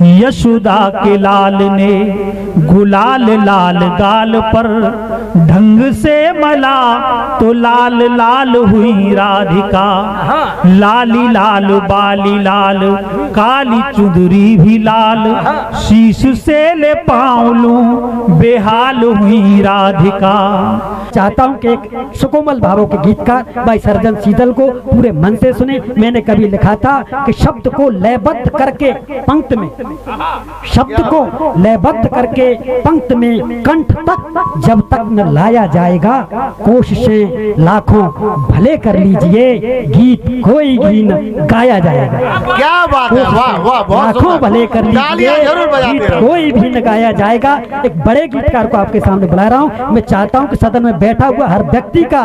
यशोदा के लाल ने गुलाल लाल गाल पर ढंग से मला तो लाल लाल हुई राधिका। लाली लाल बाली लाल काली चुंदरी भी लाल, शीश से ले पाँव लूं बेहाल हुई राधिका। चाहता हूं कि एक सुकोमल भावों के गीतकार भाई सर्जन शीतल को पूरे मन से सुने। मैंने कभी लिखा था कि शब्द को लयबद्ध करके पंक्त में, शब्द को लयबद्ध करके पंक्त में कंठ तक जब तक न लाया जाएगा, कोशिशें लाखों भले कर लीजिए, गीत कोई भी न गाया जाएगा। क्या बात है, वाह वाह, बहुत लाखों भले कर लीजिए, गीत कोई भी न गाया जाएगा। एक बड़े गीतकार को आपके सामने बुला रहा हूँ। मैं चाहता हूँ कि सदन में बैठा हुआ हर व्यक्ति का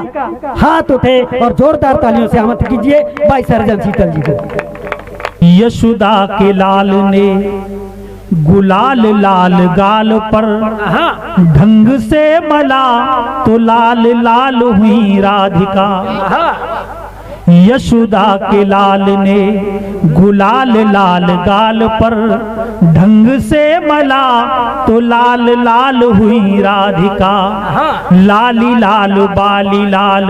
हाथ उठे और जोरदार तालियों से आमंत्रित कीजिए भाई सर्जन शीतल जी को। यशोदा के लाल ने गुलाल लाल गाल पर ढंग से मला तो लाल लाल हुई राधिका। यशोदा के लाल ने गुलाल लाल गाल पर ढंग से मला तो लाल लाल हुई राधिका। लाली लाल बाली लाल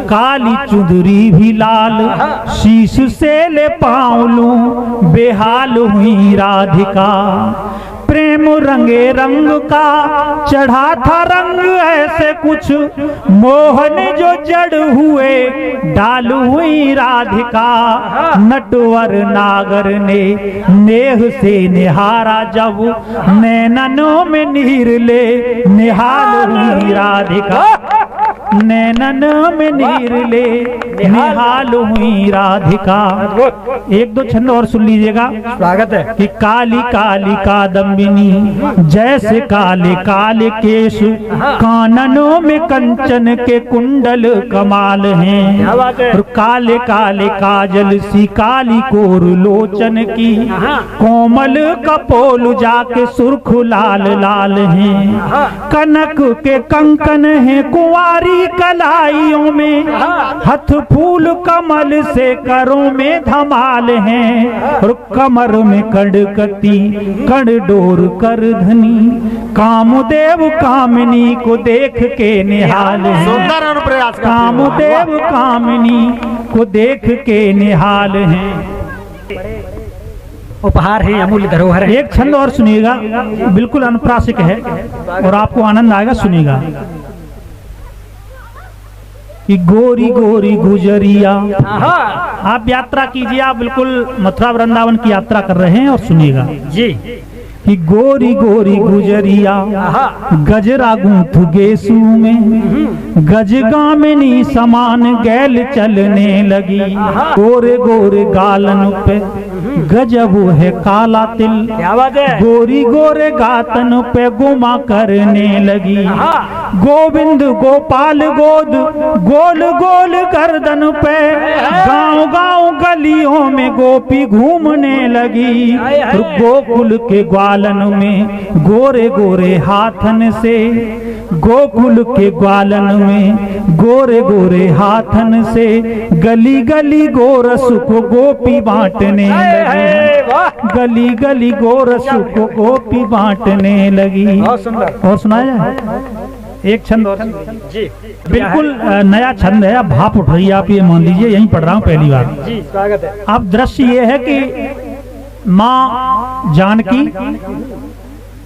काली चुंदरी भी लाल, शीश से ले पाँव लूं बेहाल हुई राधिका। प्रेम रंगे रंग का चढ़ा था रंग ऐसे कुछ, मोहन जो जड़ हुए डाल हुई राधिका। नटवर नागर ने नेह से निहारा जब, नैननों में नीर ले निहाल हुई राधिका। नैनन में नीर ले निहाल हुई राधिका। एक दो छंद और सुन लीजिएगा। स्वागत है। कि काली काली कादम्बिनी जैसे काले काले केश, काननों में कंचन के कुंडल कमाल हैं। और काले काले काजल सी काली कोर लोचन की, कोमल कपोल जाके सुर्ख लाल लाल हैं। कनक के कंकन हैं कुंवारी कलाइयों में, हथ फूल कमल से करों में धमाल हैं। और कमर में कड़कती कड़ डोर कर धनी, कामदेव कामिनी को देख के निहाल हैं। कामदेव कामिनी को देख के निहाल हैं। उपहार है, अमूल्य धरोहर है। एक छंद और सुनिएगा, बिल्कुल अनुप्रासिक है और आपको आनंद आएगा, सुनिएगा। कि गोरी गोरी गुजरिया, आप यात्रा कीजिए, आप बिल्कुल मथुरा वृंदावन की यात्रा कर रहे हैं और सुनिएगा जी। कि गोरी गोरी गुजरिया गजरा गूंथ गेसू में, गजगामिनी समान गैल चलने लगी। गोरे गोरे गालन पे गजब है काला तिल, क्या बात है। गोरी गोरे गातन पे गुमा करने लगी। गोविंद गोपाल गोद गोल गोल गर्दन पे, गांव गांव गलियों में गोपी घूमने लगी। गोकुल के ग्वालन में गोरे गोरे हाथन से, गोकुल के ग्वालन में गोरे गोरे हाथन से, गली गली गोरस को गोपी बांटने लगी। गली गली गोरस को गोपी बांटने लगी। और सुनाया जाए एक छंद और जी। बिल्कुल नया छंद है, आप भाप उठ रही है, आप ये मान लीजिए, यहीं पढ़ रहा हूँ पहली बार जी। स्वागत है। अब दृश्य ये है कि माँ जानकी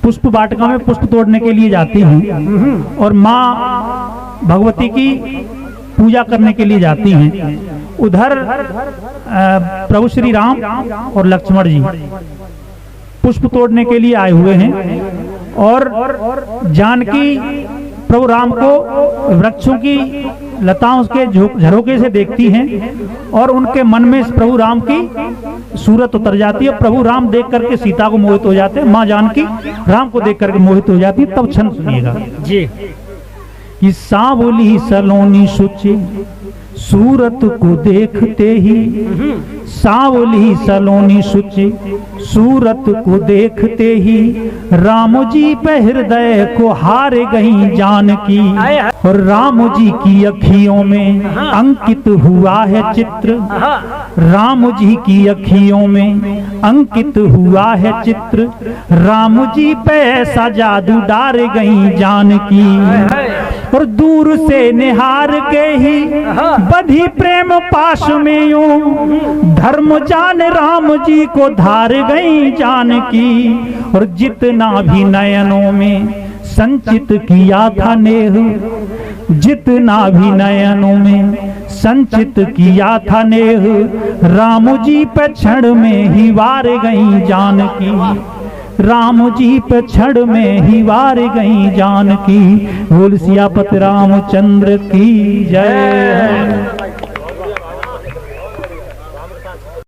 पुष्प वाटिका में पुष्प तोड़ने के लिए जाती हैं और माँ भगवती की पूजा करने के लिए जाती हैं। उधर प्रभु श्री राम और लक्ष्मण जी पुष्प तोड़ने के लिए आए हुए हैं और जानकी प्रभु राम को वृक्षों की लताओं के झरोके से देखती हैं और उनके मन में प्रभु राम की सूरत उतर जाती है। प्रभु राम देख करके सीता को मोहित हो जाते हैं, माँ जानकी राम को देख करके मोहित हो जाती है। तब छंद सुनिएगा जी। कि सांवली सलोनी सुची सूरत को देखते ही सांवली सलोनी सुचि, सूरत को देखते ही राम जी पे हृदय को हार गई जानकी। और राम जी की अखियों में अंकित हुआ है चित्र, राम जी की अखियों में अंकित हुआ है चित्र, राम जी पे ऐसा जादू डार गई जानकी। और दूर से निहार के ही बधी प्रेम पाश में यूं धर्म जान राम जी को धार गई जानकी। और जितना भी नयनों में संचित किया था नेह, जितना भी नयनों में संचित किया था नेह, राम जी पे क्षण में ही वार गई जानकी, राम जी पे क्षण में ही वार गई जानकी। बोल सियापत रामचंद्र की जय।